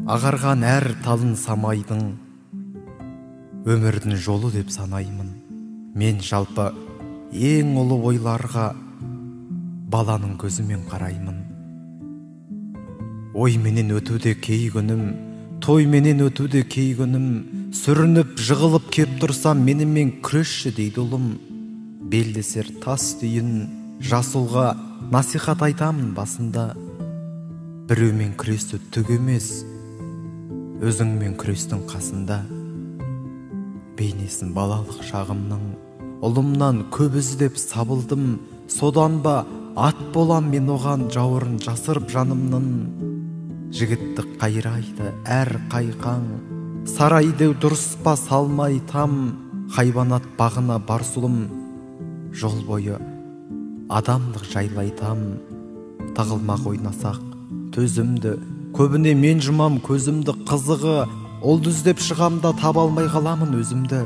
ағарған әр талын самайдың өмірдің жолы деп санаймын. Мен жалпы ең ұлы ойларға баланың көзімен қараймын. Ой менен өтуде кей күнім, той менен өтуде кей күнім, сүрініп жығылып кеп тұрсам менімен күресші дейді ұлым. Белдесер тас түйін жасуға насихат айтамын басында. Біреумен күресті түк емес, өзіңмен күрестің қасында. Бейнесін балалық шағымның, ұлымнан көп іздеп сабылдым. Содан ба ат болам мен оған жауырын жасырып жанымның. Жігітті қайрайды әр қайқаң, сарайды дұрыс па салмай там. Хайванат бағына бар сұлым, жол бойы адамдық жайлайтам. Тағылмақ ойнасақ төзімді, көбіне мен жұмам көзімді. Қызығы олды іздеп шығамда таба алмай қаламын өзімді.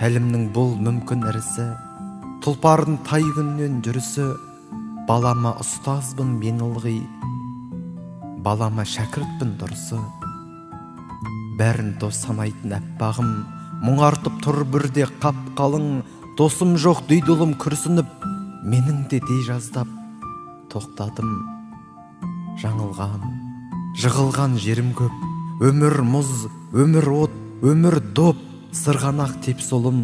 Тәлімнің бұл мүмкін ірісі, тұлпардың тай күннен жүрісі. Балама ұстазбын мен ылғи, балама шәкіртпін дұрысы. Бәрін дос санайтын әппағым, мұңартып тұр бірде қап қалың. Досым жоқ дейді ұлым күрсініп, менің де дей жаздап тоқтадым. Жаңылған, жығылған жерім көп, өмір мұз, өмір от, өмір доп. Сырғанақ тепсолым,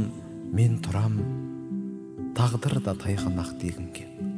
мен тұрам, тағдыр да тайғанақ дегім кеп.